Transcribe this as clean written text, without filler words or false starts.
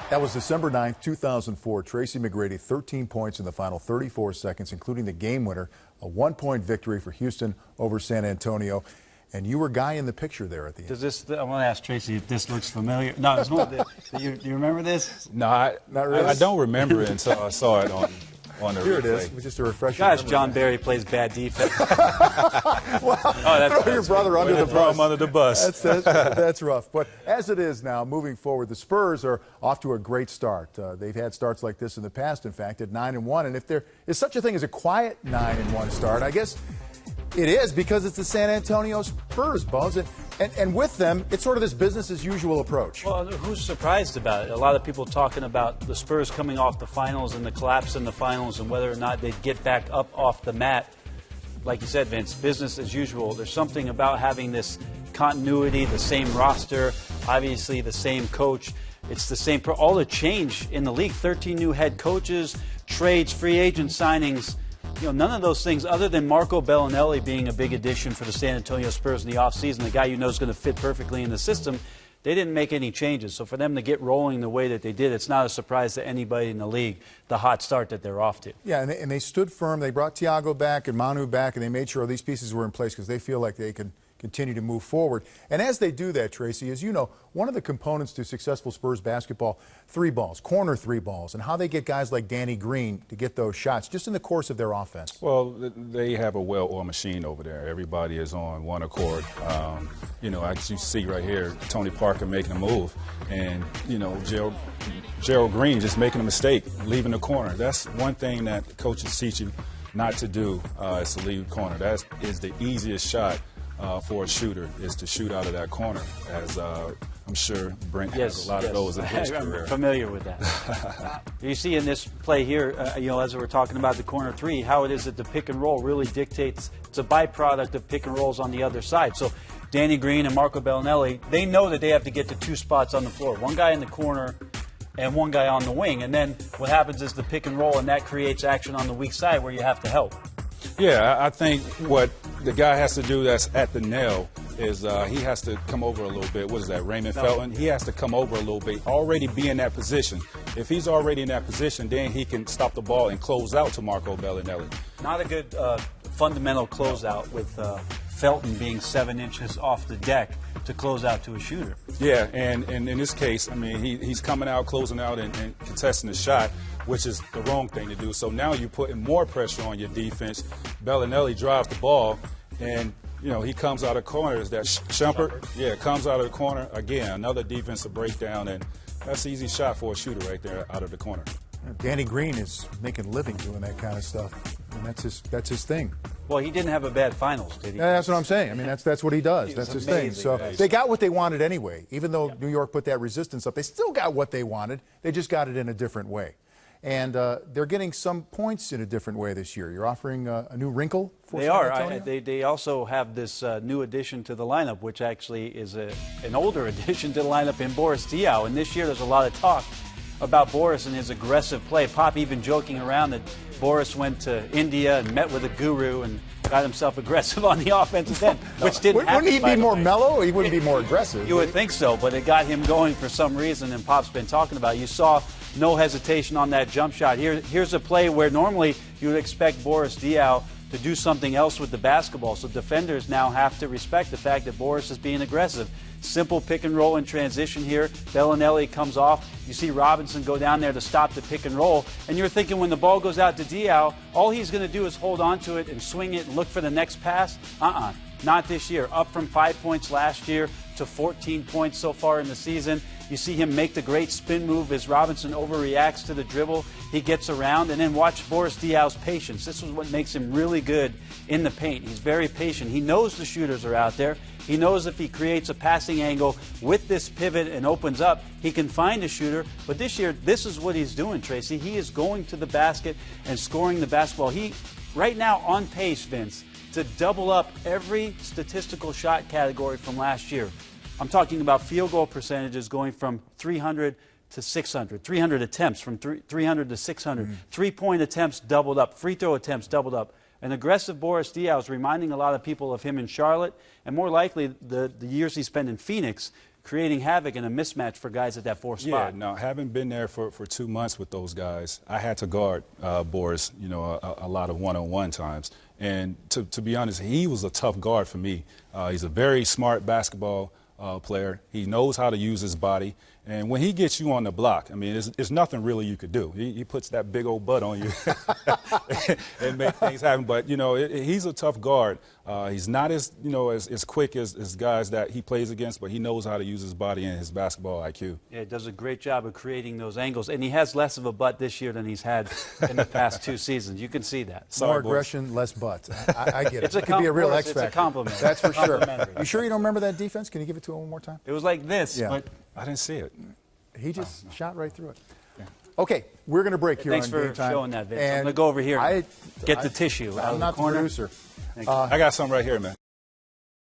That was December 9th, 2004. Tracy McGrady, 13 points in the final 34 seconds, including the game winner, a one-point victory for Houston over San Antonio. And you were guy in the picture there at the end. Does this? I want to ask Tracy if this looks familiar. No, it's more. Do you remember this? No, Not really? I don't remember it until I saw it on the Here replay. it is. Just a refresher. Gosh, John Barry plays bad defense. Throw your brother under the Throw bus. him under the bus. That's rough. But as it is now, moving forward, the Spurs are off to a great start. They've had starts like this in the past, in fact, at 9-1. And if there is such a thing as a quiet 9-1 start, I guess it is, because it's the San Antonio Spurs, Bones. And with them, it's sort of this business-as-usual approach. Well, who's surprised about it? A lot of people talking about the Spurs coming off the finals and the collapse in the finals and whether or not they'd get back up off the mat. Like you said, Vince, business as usual. There's something about having this continuity, the same roster, obviously the same coach. It's the same, all the change in the league, 13 new head coaches, trades, free agent signings. You know, none of those things, other than Marco Bellinelli being a big addition for the San Antonio Spurs in the offseason, the guy you know is going to fit perfectly in the system, they didn't make any changes. So for them to get rolling the way that they did, it's not a surprise to anybody in the league, the hot start that they're off to. Yeah, and they stood firm. They brought Thiago back and Manu back, and they made sure these pieces were in place because they feel like they can continue to move forward. And as they do that, Tracy, as you know, one of the components to successful Spurs basketball, three balls, corner three balls, and how they get guys like Danny Green to get those shots just in the course of their offense. Well, they have a well-oiled machine over there. Everybody is on one accord. You know, as you see right here, Tony Parker making a move, and, you know, Gerald Green just making a mistake, leaving the corner. That's one thing that coaches teach you not to do, is to leave the corner. That is the easiest shot for a shooter, is to shoot out of that corner, as I'm sure Brent has a lot of those in his career. I'm familiar with that. You see in this play here, you know, as we're talking about the corner three, how it is that the pick and roll really dictates. It's a byproduct of pick and rolls on the other side. So Danny Green and Marco Bellinelli, they know that they have to get to two spots on the floor, one guy in the corner and one guy on the wing. And then what happens is the pick and roll, and that creates action on the weak side where you have to help. Yeah, I think what the guy has to do that's at the nail is he has to come over a little bit. What is that, Raymond Felton? He has to come over a little bit, already be in that position. If he's already in that position, then he can stop the ball and close out to Marco Bellinelli. Not a good fundamental closeout with Felton being 7 inches off the deck to close out to a shooter. Yeah, and in this case, I mean, he's coming out, closing out, and contesting the shot, which is the wrong thing to do. So now you're putting more pressure on your defense. Bellinelli drives the ball, and, you know, he comes out of corners. That Shumpert, yeah, comes out of the corner. Again, another defensive breakdown, and that's an easy shot for a shooter right there out of the corner. Danny Green is making a living doing that kind of stuff, and that's his thing. Well, he didn't have a bad finals, did he? Yeah, that's what I'm saying. I mean, that's what he does. That's his thing. So they got what they wanted anyway. Even though New York put that resistance up, they still got what they wanted. They just got it in a different way. And they're getting some points in a different way this year. You're offering a new wrinkle for San Antonio? They also have this new addition to the lineup, which actually is an older addition to the lineup in Boris Diaw. And this year there's a lot of talk about Boris and his aggressive play. Pop even joking around that Boris went to India and met with a guru and got himself aggressive on the offensive end, which didn't happen. Wouldn't he be more mellow? He wouldn't be more aggressive. You would think so, but it got him going for some reason, and Pop's been talking about it. You saw no hesitation on that jump shot. Here's a play where normally you would expect Boris Diaw to do something else with the basketball. So defenders now have to respect the fact that Boris is being aggressive. Simple pick and roll in transition here. Bellinelli comes off. You see Robinson go down there to stop the pick and roll. And you're thinking when the ball goes out to Diaw, all he's going to do is hold on to it and swing it and look for the next pass. Not this year. Up from 5 points last year to 14 points so far in the season. You see him make the great spin move as Robinson overreacts to the dribble. He gets around, and then watch Boris Diaw's patience. This is what makes him really good in the paint. He's very patient. He knows the shooters are out there. He knows if he creates a passing angle with this pivot and opens up, he can find a shooter. But this year, this is what he's doing, Tracy. He is going to the basket and scoring the basketball. He, right now, on pace, Vince, to double up every statistical shot category from last year. I'm talking about field goal percentages going from 300 to 600, 300 attempts from 300 to 600, three-point attempts doubled up, free throw attempts doubled up. An aggressive Boris Diaw is reminding a lot of people of him in Charlotte, and more likely the years he spent in Phoenix, creating havoc and a mismatch for guys at that 4 spot. Yeah, no, having been there for 2 months with those guys, I had to guard Boris, you know, a lot of one-on-one times. And to be honest, he was a tough guard for me. He's a very smart basketball player. He knows how to use his body. And when he gets you on the block, I mean, there's nothing really you could do. He puts that big old butt on you and make things happen. But, you know, he's a tough guard. He's not as, you know, as quick as guys that he plays against, but he knows how to use his body and his basketball IQ. Yeah, he does a great job of creating those angles. And he has less of a butt this year than he's had in the past 2 seasons. You can see that. More aggression, less butt. I get it. It could be a real X factor. It's a compliment. That's for sure. You sure you don't remember that defense? Can you give it to him one more time? It was like this, but I didn't see it. He just shot right through it. Yeah. Okay, we're going to break here Thanks on for Game Time. showing that, Vince. I'm going to go over here and get the tissue out of the corner. I'm not the producer. I got some right here, man.